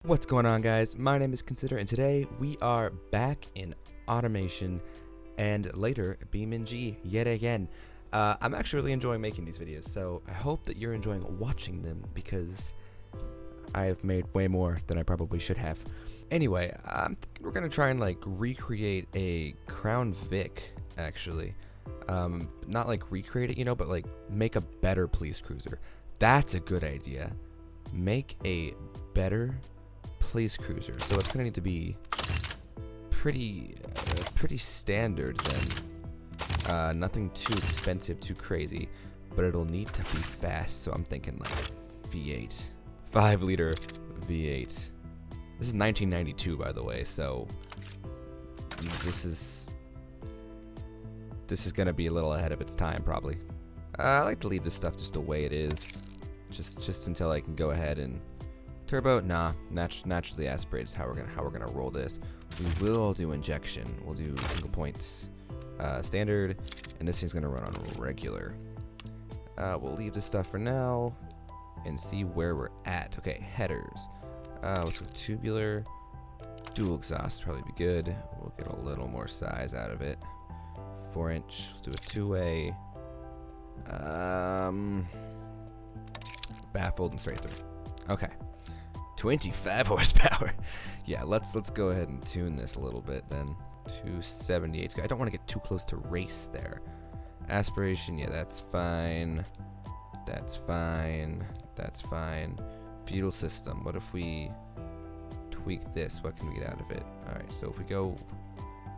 What's going on, guys? My name is Consider, and today we are back in automation and later BeamNG yet again. I'm actually really enjoying making these videos, so I hope that you're enjoying watching them because I have made way more than I probably should have. Anyway, I'm thinking we're gonna try and like recreate a Crown Vic, actually. Not like recreate it, you know, but like make a better police cruiser. That's a good idea. Make a better police cruiser. So it's gonna need to be pretty standard then. Nothing too expensive, too crazy, but it'll need to be fast. So I'm thinking like V8, 5-liter V8. This is 1992, by the way. So this is gonna be a little ahead of its time, probably. I like to leave this stuff just the way it is, just until I can go ahead and turbo. Nah, naturally aspirate is how we're gonna roll this. We will do injection. We'll do single points, standard, and this thing's gonna run on regular. We'll leave this stuff for now and see where we're at. Okay, headers. Let's go tubular. Dual exhaust would probably be good. We'll get a little more size out of it. 4-inch. Let's do a two-way. Baffled and straight through. Okay. 25 horsepower. Yeah, let's go ahead and tune this a little bit then. 278. I don't want to get too close to race there. Aspiration, yeah, that's fine. That's fine. That's fine. Fuel system. What if we tweak this? What can we get out of it? Alright, so if we go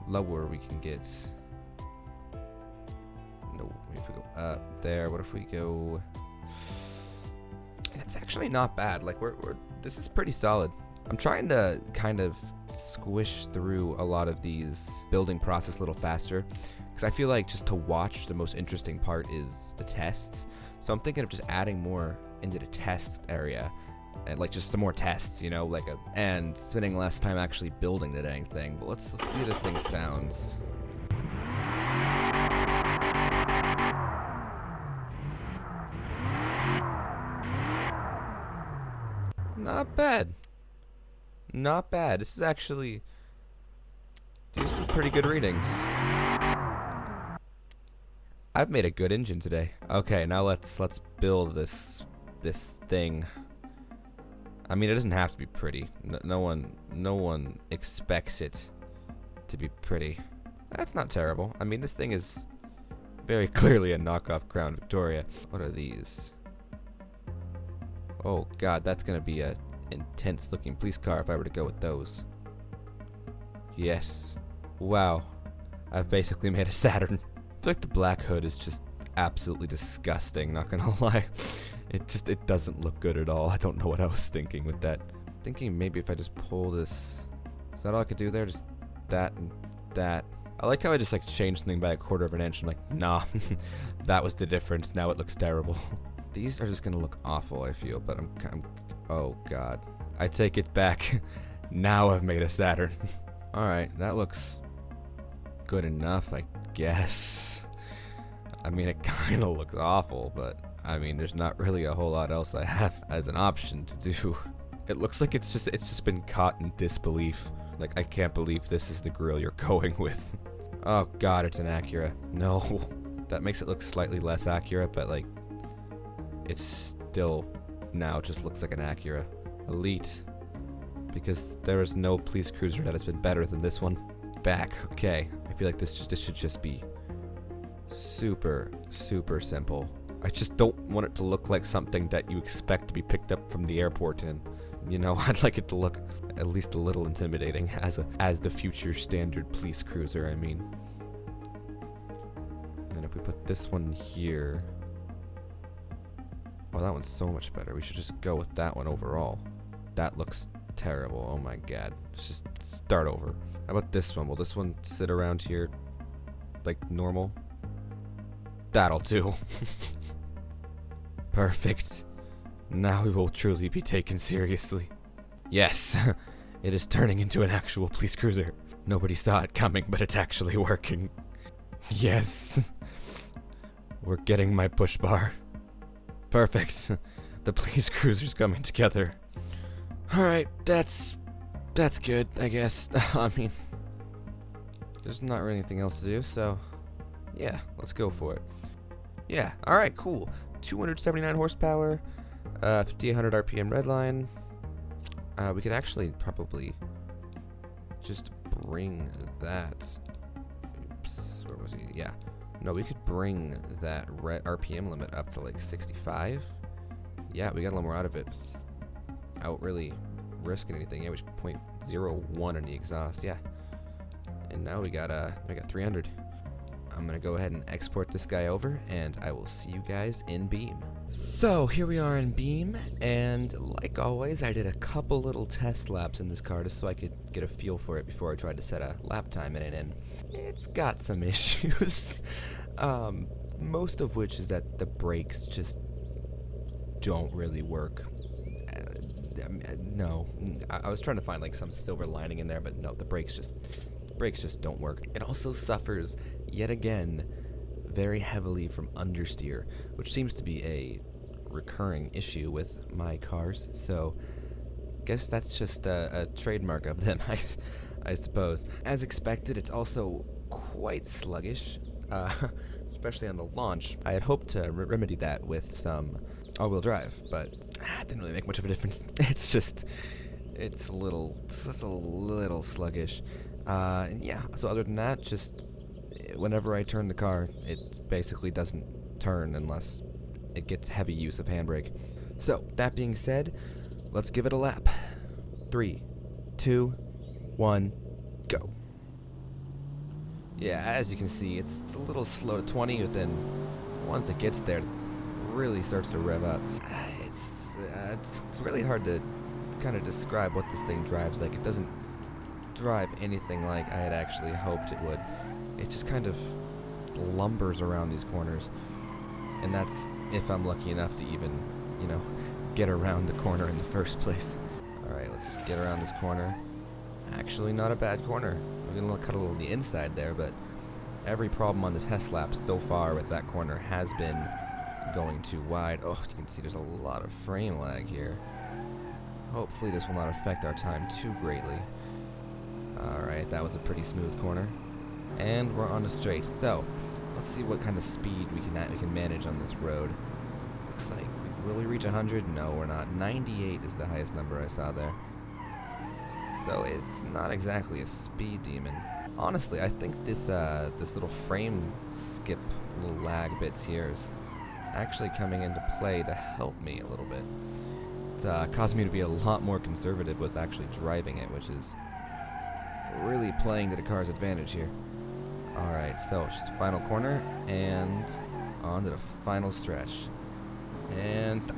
lower, we can get... No, if we go up there, what if we go... It's actually not bad. Like this is pretty solid. I'm trying to kind of squish through a lot of these building process a little faster because I feel like just to watch, the most interesting part is the tests. So I'm thinking of just adding more into the test area and like just some more tests, you know, like and spending less time actually building the dang thing. But let's see how this thing sounds. Not bad. Not bad. This is actually... These are some pretty good readings. I've made a good engine today. Okay, now let's build this thing. I mean, it doesn't have to be pretty. No one expects it to be pretty. That's not terrible. I mean, this thing is very clearly a knockoff Crown Victoria. What are these? Oh god, that's gonna be a intense looking police car if I were to go with those. Yes. Wow. I've basically made a Saturn. I feel like the black hood is just absolutely disgusting, not gonna lie. It doesn't look good at all. I don't know what I was thinking with that. Thinking maybe if I just pull this... Is that all I could do there? Just that and that. I like how I just like changed something by 1/4 of an inch. I'm like, nah. That was the difference. Now it looks terrible. These are just gonna look awful, I feel, but I'm oh god. I take it back. Now I've made a Saturn. Alright, that looks good enough, I guess. I mean, it kinda looks awful, but I mean, there's not really a whole lot else I have as an option to do. It looks like it's just been caught in disbelief. Like, I can't believe this is the grill you're going with. Oh god, it's an Acura. No. That makes it look slightly less accurate, but like, it still now just looks like an Acura. Elite. Because there is no police cruiser that has been better than this one. Back. Okay. I feel like this should just be super simple. I just don't want it to look like something that you expect to be picked up from the airport in. You know, I'd like it to look at least a little intimidating as the future standard police cruiser, I mean. And if we put this one here... Well, that one's so much better. We should just go with that one overall. That looks terrible. Oh my god. Let's just start over. How about this one? Will this one sit around here like normal? That'll do. Perfect. Now we will truly be taken seriously. Yes, it is turning into an actual police cruiser. Nobody saw it coming, but it's actually working. Yes. We're getting my push bar. Perfect. The police cruiser's coming together. Alright, that's good, I guess. I mean, there's not really anything else to do, so yeah, let's go for it. Yeah, alright, cool. 279 horsepower, 5800 RPM redline. We could actually probably just bring that. Oops, where was he? Yeah. No, we could bring that RPM limit up to like 65. Yeah, we got a little more out of it without really risking anything. Yeah, we should 0.01 in the exhaust. Yeah. And now we got 300. I'm gonna go ahead and export this guy over, and I will see you guys in Beam. So here we are in Beam, and like always, I did a couple little test laps in this car just so I could get a feel for it before I tried to set a lap time in it, and it's got some issues. Most of which is that the brakes just don't really work. No, I was trying to find like some silver lining in there, but no, the brakes just don't work. It also suffers yet again very heavily from understeer, which seems to be a recurring issue with my cars. So guess that's just a trademark of them, I suppose. As expected, it's also quite sluggish, especially on the launch. I had hoped to remedy that with some all-wheel drive, but it didn't really make much of a difference. It's a little sluggish. And yeah, so other than that, just whenever I turn the car, it basically doesn't turn unless it gets heavy use of handbrake. So, that being said, let's give it a lap. 3, 2, 1, go. Yeah, as you can see, it's a little slow to 20, but then once it gets there, it really starts to rev up. It's really hard to kind of describe what this thing drives like. It doesn't drive anything like I had actually hoped it would. It just kind of lumbers around these corners, and that's if I'm lucky enough to even, get around the corner in the first place. Alright, let's just get around this corner. Actually, not a bad corner. We're gonna cut a little on the inside there, but every problem on this test lap so far with that corner has been going too wide. Oh, you can see there's a lot of frame lag here. Hopefully this will not affect our time too greatly. Alright, that was a pretty smooth corner. And we're on the straight. So, let's see what kind of speed we can manage on this road. Looks like, will we reach 100? No, we're not. 98 is the highest number I saw there. So it's not exactly a speed demon. Honestly, I think this little frame skip, little lag bits here is actually coming into play to help me a little bit. It's causing me to be a lot more conservative with actually driving it, which is really playing to the car's advantage here. Alright, so just the final corner, and on to the final stretch. And stop.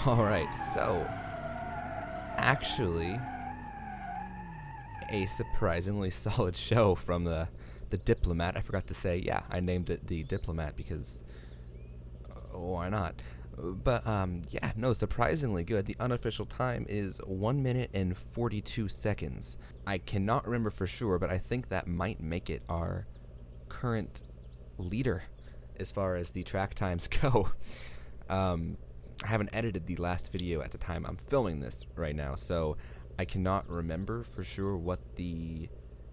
Alright, so actually a surprisingly solid show from the Diplomat. I forgot to say, yeah, I named it the Diplomat because why not? But yeah, no, surprisingly good. The unofficial time is 1 minute and 42 seconds. I cannot remember for sure, but I think that might make it our current leader as far as the track times go. I haven't edited the last video at the time I'm filming this right now, so I cannot remember for sure what the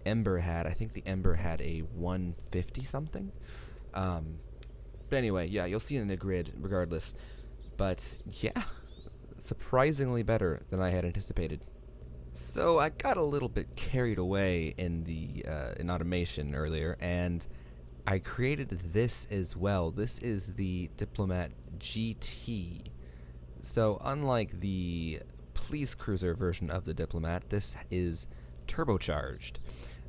Ember had. I think the Ember had a 150 something. But anyway, yeah, you'll see in the grid regardless. But yeah, surprisingly better than I had anticipated. So I got a little bit carried away in the in automation earlier, and I created this as well. This is the Diplomat GT. So unlike the police cruiser version of the Diplomat, this is turbocharged.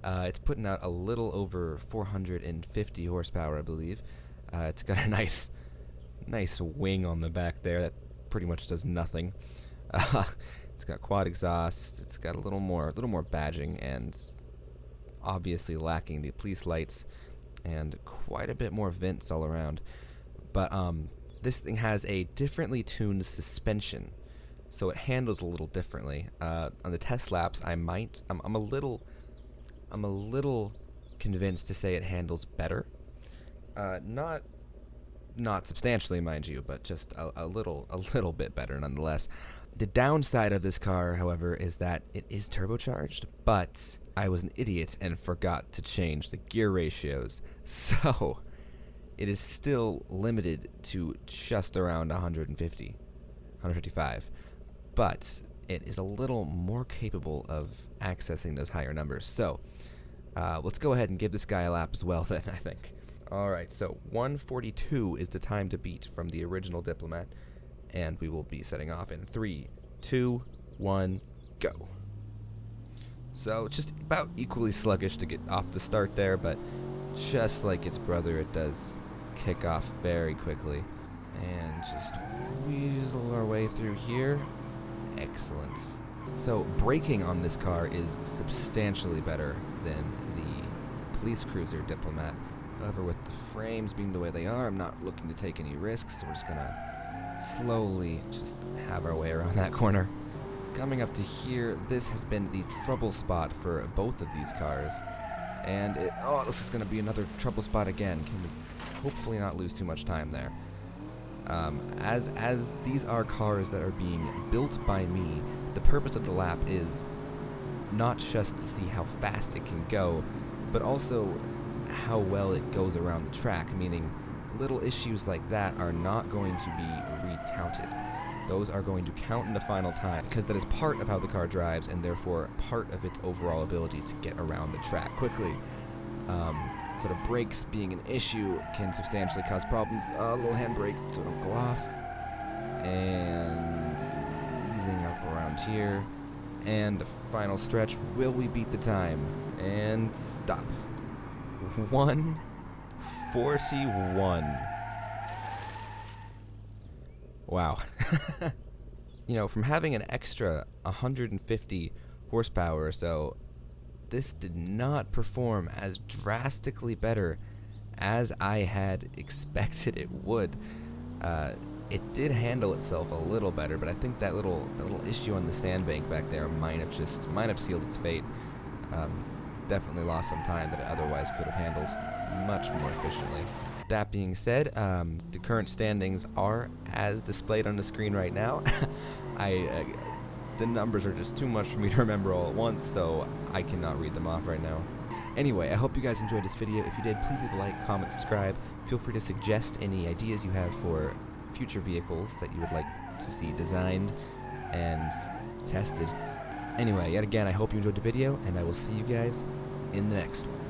It's putting out a little over 450 horsepower, I believe. It's got a nice wing on the back there that pretty much does nothing. It's got quad exhaust. It's got a little more badging, and obviously lacking the police lights, and quite a bit more vents all around. But this thing has a differently tuned suspension, so it handles a little differently. On the test laps, I'm a little convinced to say it handles better. Not substantially, mind you, but just a little bit better nonetheless. The downside of this car, however, is that it is turbocharged, but I was an idiot and forgot to change the gear ratios. So it is still limited to just around 155, but it is a little more capable of accessing those higher numbers. So let's go ahead and give this guy a lap as well then, I think. Alright, so 142 is the time to beat from the original Diplomat, and we will be setting off in 3, 2, 1, go. So just about equally sluggish to get off the start there, but just like its brother, it does kick off very quickly. And just weasel our way through here. Excellent. So braking on this car is substantially better than the police cruiser Diplomat. However, with the frames being the way they are, I'm not looking to take any risks, so we're just gonna slowly just have our way around that corner. Coming up to here, this has been the trouble spot for both of these cars. And this is gonna be another trouble spot again. Can we hopefully not lose too much time there? As these are cars that are being built by me, the purpose of the lap is not just to see how fast it can go, but also how well it goes around the track, meaning little issues like that are not going to be recounted. Those are going to count in the final time, because that is part of how the car drives and therefore part of its overall ability to get around the track quickly. Sort of brakes being an issue can substantially cause problems. A little handbrake so don't go off. And easing up around here. And the final stretch. Will we beat the time? And stop. 1:41. Wow. You know, from having an extra 150 horsepower or so, this did not perform as drastically better as I had expected it would. It did handle itself a little better, but I think that little issue on the sandbank back there might have sealed its fate. Definitely lost some time that it otherwise could have handled much more efficiently. That being said, the current standings are as displayed on the screen right now. The numbers are just too much for me to remember all at once, so I cannot read them off right now. Anyway, I hope you guys enjoyed this video. If you did, please leave a like, comment, subscribe. Feel free to suggest any ideas you have for future vehicles that you would like to see designed and tested. Anyway, yet again, I hope you enjoyed the video, and I will see you guys in the next one.